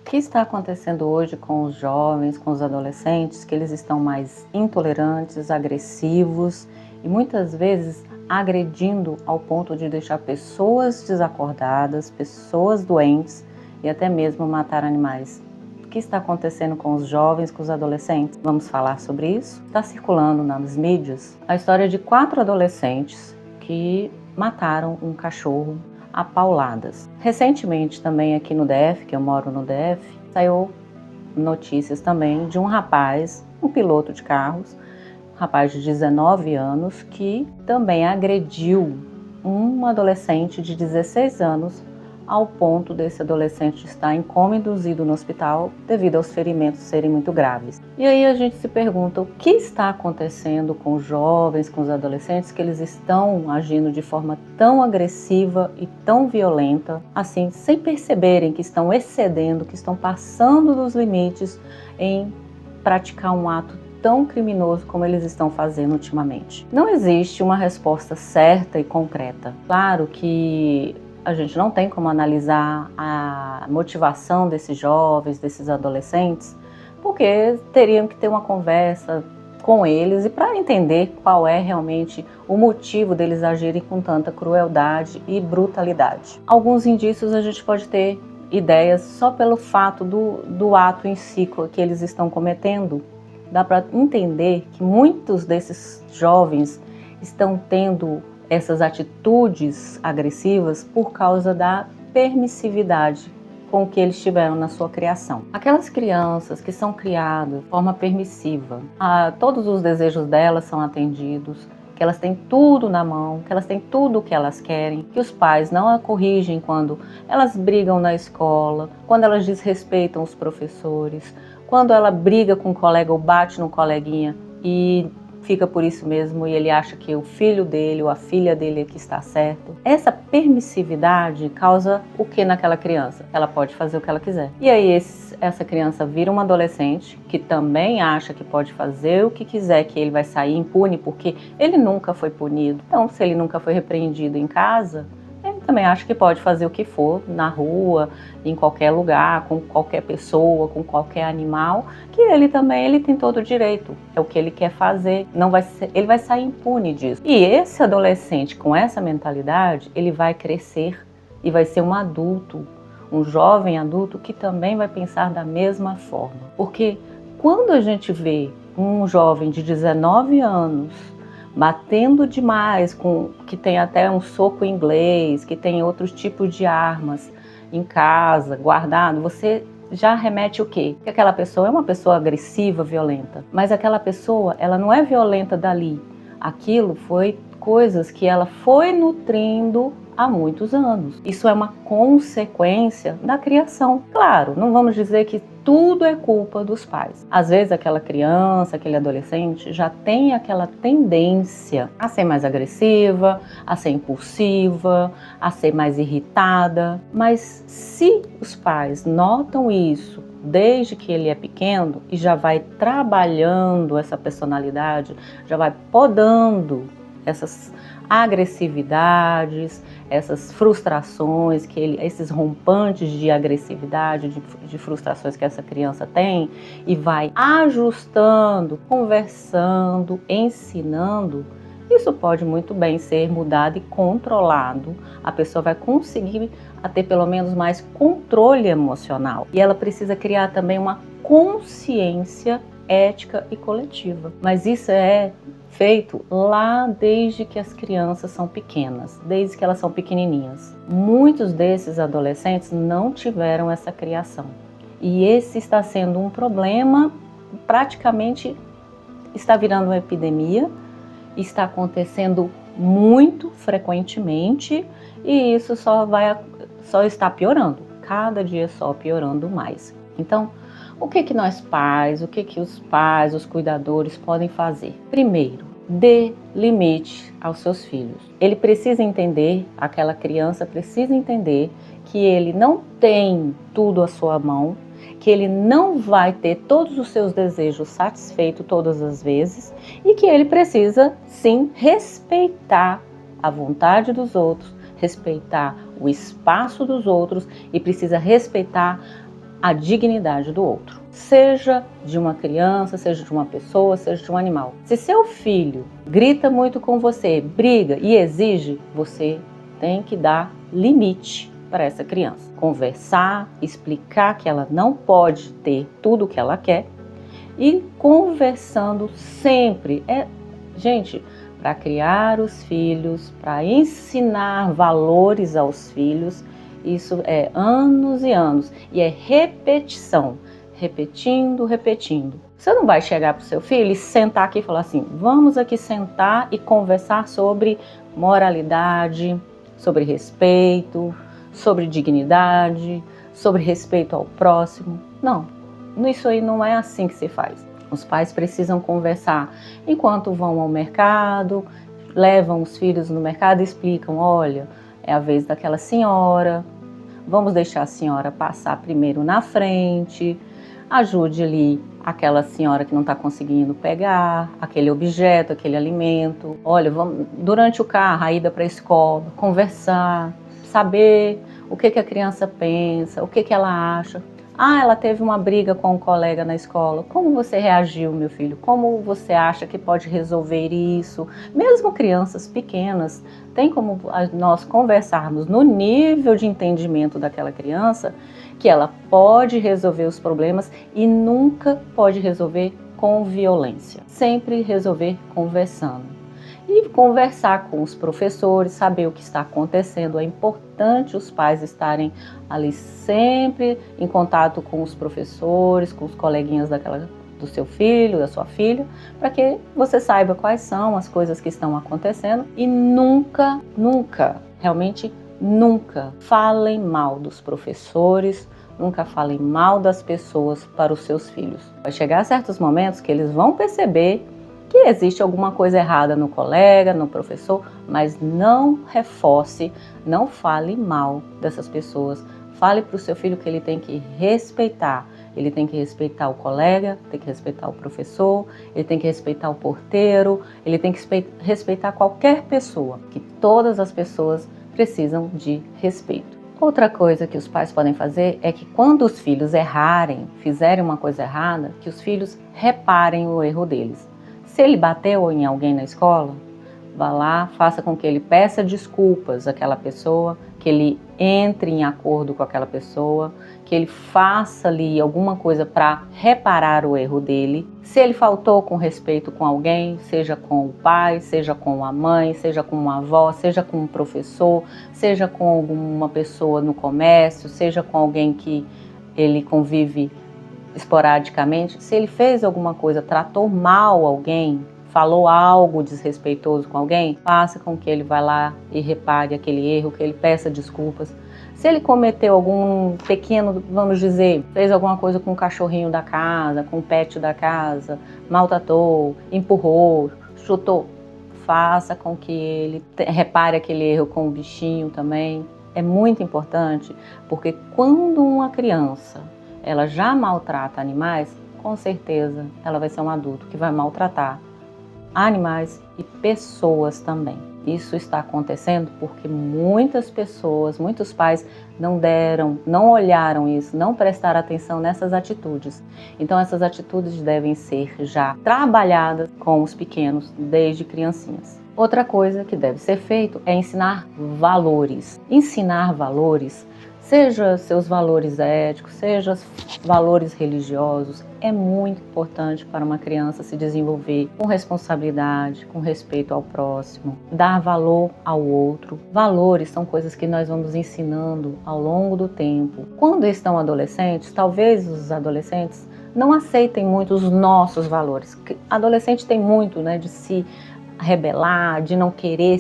O que está acontecendo hoje com os jovens, com os adolescentes, que eles estão mais intolerantes, agressivos e muitas vezes agredindo ao ponto de deixar pessoas desacordadas, pessoas doentes e até mesmo matar animais. O que está acontecendo com os jovens, com os adolescentes? Vamos falar sobre isso? Está circulando nas mídias a história de 4 adolescentes que mataram um cachorro a pauladas. Recentemente também aqui no DF, que eu moro no DF, saiu notícias também de um rapaz, um piloto de carros, um rapaz de 19 anos, que também agrediu um adolescente de 16 anos, ao ponto desse adolescente estar em coma induzido no hospital devido aos ferimentos serem muito graves. E aí a gente se pergunta o que está acontecendo com os jovens, com os adolescentes, que eles estão agindo de forma tão agressiva e tão violenta, assim, sem perceberem que estão excedendo, que estão passando dos limites em praticar um ato tão criminoso como eles estão fazendo ultimamente. Não existe uma resposta certa e concreta. Claro que a gente não tem como analisar a motivação desses jovens, desses adolescentes, porque teriam que ter uma conversa com eles e para entender qual é realmente o motivo deles agirem com tanta crueldade e brutalidade. Alguns indícios a gente pode ter ideias só pelo fato do ato em si que eles estão cometendo. Dá para entender que muitos desses jovens estão tendo essas atitudes agressivas por causa da permissividade com que eles tiveram na sua criação. Aquelas crianças que são criadas de forma permissiva, todos os desejos delas são atendidos, que elas têm tudo na mão, que elas têm tudo o que elas querem, que os pais não a corrigem quando elas brigam na escola, quando elas desrespeitam os professores, quando ela briga com um colega ou bate no coleguinha e fica por isso mesmo e ele acha que o filho dele ou a filha dele é que está certo. Essa permissividade causa o que naquela criança? Ela pode fazer o que ela quiser. E aí essa criança vira uma adolescente que também acha que pode fazer o que quiser, que ele vai sair impune porque ele nunca foi punido. Então, se ele nunca foi repreendido em casa, ele também acha que pode fazer o que for na rua, em qualquer lugar, com qualquer pessoa, com qualquer animal, que ele tem todo o direito. É o que ele quer fazer. Ele vai sair impune disso. E esse adolescente com essa mentalidade, ele vai crescer e vai ser um adulto, um jovem adulto que também vai pensar da mesma forma. Porque quando a gente vê um jovem de 19 anos batendo demais, que tem até um soco inglês, que tem outros tipos de armas em casa, guardado, você já remete o quê? Que aquela pessoa é uma pessoa agressiva, violenta. Mas aquela pessoa, ela não é violenta dali. Aquilo foi coisas que ela foi nutrindo há muitos anos. Isso é uma consequência da criação. Claro, não vamos dizer que tudo é culpa dos pais. Às vezes aquela criança, aquele adolescente já tem aquela tendência a ser mais agressiva, a ser impulsiva, a ser mais irritada. Mas se os pais notam isso desde que ele é pequeno e já vai trabalhando essa personalidade, já vai podando essas agressividades, essas frustrações, esses rompantes de agressividade, de frustrações que essa criança tem, e vai ajustando, conversando, ensinando, isso pode muito bem ser mudado e controlado. A pessoa vai conseguir ter pelo menos mais controle emocional. E ela precisa criar também uma consciência ética e coletiva. Mas isso é feito lá desde que as crianças são pequenas, desde que elas são pequenininhas. Muitos desses adolescentes não tiveram essa criação. E esse está sendo um problema, praticamente está virando uma epidemia, está acontecendo muito frequentemente e isso só está piorando, cada dia só piorando mais. Então, o que nós pais, os pais, os cuidadores podem fazer? Primeiro, dê limite aos seus filhos. Ele precisa entender, aquela criança precisa entender que ele não tem tudo à sua mão, que ele não vai ter todos os seus desejos satisfeitos todas as vezes e que ele precisa, sim, respeitar a vontade dos outros, respeitar o espaço dos outros e precisa respeitar a dignidade do outro, seja de uma criança, seja de uma pessoa, seja de um animal. Se seu filho grita muito com você, briga e exige, você tem que dar limite para essa criança. Conversar, explicar que ela não pode ter tudo o que ela quer e conversando sempre. Gente, para criar os filhos, para ensinar valores aos filhos, isso é anos e anos e é repetição, repetindo. Você não vai chegar para o seu filho e sentar aqui e falar assim, vamos aqui sentar e conversar sobre moralidade, sobre respeito, sobre dignidade, sobre respeito ao próximo. Não, isso aí não é assim que se faz. Os pais precisam conversar enquanto vão ao mercado, levam os filhos no mercado e explicam, olha, é a vez daquela senhora, vamos deixar a senhora passar primeiro na frente, ajude ali aquela senhora que não está conseguindo pegar aquele objeto, aquele alimento. Olha, vamos, durante o carro, a ida para a escola, conversar, saber o que a criança pensa, o que ela acha. Ah, ela teve uma briga com um colega na escola. Como você reagiu, meu filho? Como você acha que pode resolver isso? Mesmo crianças pequenas, tem como nós conversarmos no nível de entendimento daquela criança que ela pode resolver os problemas e nunca pode resolver com violência. Sempre resolver conversando. E conversar com os professores, saber o que está acontecendo. É importante os pais estarem ali sempre em contato com os professores, com os coleguinhas do seu filho, da sua filha, para que você saiba quais são as coisas que estão acontecendo e nunca, realmente nunca falem mal dos professores, nunca falem mal das pessoas para os seus filhos. Vai chegar certos momentos que eles vão perceber que existe alguma coisa errada no colega, no professor, mas não reforce, não fale mal dessas pessoas. Fale para o seu filho que ele tem que respeitar. Ele tem que respeitar o colega, tem que respeitar o professor, ele tem que respeitar o porteiro, ele tem que respeitar qualquer pessoa, que todas as pessoas precisam de respeito. Outra coisa que os pais podem fazer é que quando os filhos errarem, fizerem uma coisa errada, que os filhos reparem o erro deles. Se ele bateu em alguém na escola, vá lá, faça com que ele peça desculpas àquela pessoa, que ele entre em acordo com aquela pessoa, que ele faça ali alguma coisa para reparar o erro dele. Se ele faltou com respeito com alguém, seja com o pai, seja com a mãe, seja com uma avó, seja com um professor, seja com alguma pessoa no comércio, seja com alguém que ele convive esporadicamente, se ele fez alguma coisa, tratou mal alguém, falou algo desrespeitoso com alguém, faça com que ele vá lá e repare aquele erro, que ele peça desculpas. Se ele cometeu algum pequeno, vamos dizer, fez alguma coisa com o cachorrinho da casa, com o pet da casa, maltratou, empurrou, chutou, faça com que ele repare aquele erro com o bichinho também. É muito importante, porque quando uma criança ela já maltrata animais, com certeza ela vai ser um adulto que vai maltratar animais e pessoas também. Isso está acontecendo porque muitas pessoas, muitos pais não olharam isso, não prestaram atenção nessas atitudes. Então essas atitudes devem ser já trabalhadas com os pequenos desde criancinhas. Outra coisa que deve ser feito é ensinar valores. Ensinar valores, seja seus valores éticos, seja valores religiosos, é muito importante para uma criança se desenvolver com responsabilidade, com respeito ao próximo, dar valor ao outro. Valores são coisas que nós vamos ensinando ao longo do tempo. Quando estão adolescentes, talvez os adolescentes não aceitem muito os nossos valores. Adolescente tem muito, de se rebelar, de não querer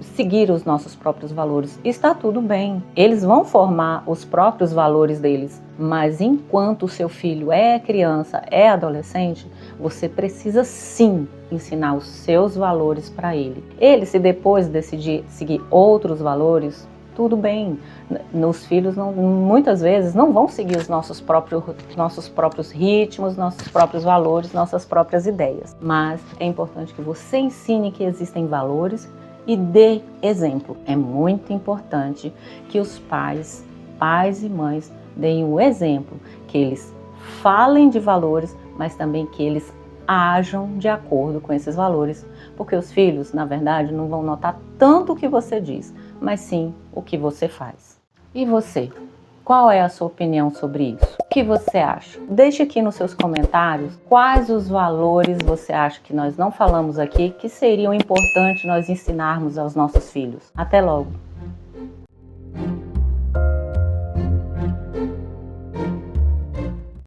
seguir os nossos próprios valores. Está tudo bem, eles vão formar os próprios valores deles, mas enquanto o seu filho é criança, é adolescente, você precisa sim ensinar os seus valores para ele. Ele, se depois decidir seguir outros valores, tudo bem. Os filhos muitas vezes não vão seguir os nossos próprios ritmos, nossos próprios valores, nossas próprias ideias. Mas é importante que você ensine que existem valores e dê exemplo. É muito importante que os pais pais e mães deem o exemplo, que eles falem de valores, mas também que eles ajam de acordo com esses valores, porque os filhos, na verdade, não vão notar tanto o que você diz, mas sim o que você faz. E você? Qual é a sua opinião sobre isso? O que você acha? Deixe aqui nos seus comentários quais os valores você acha que nós não falamos aqui que seriam importantes nós ensinarmos aos nossos filhos. Até logo!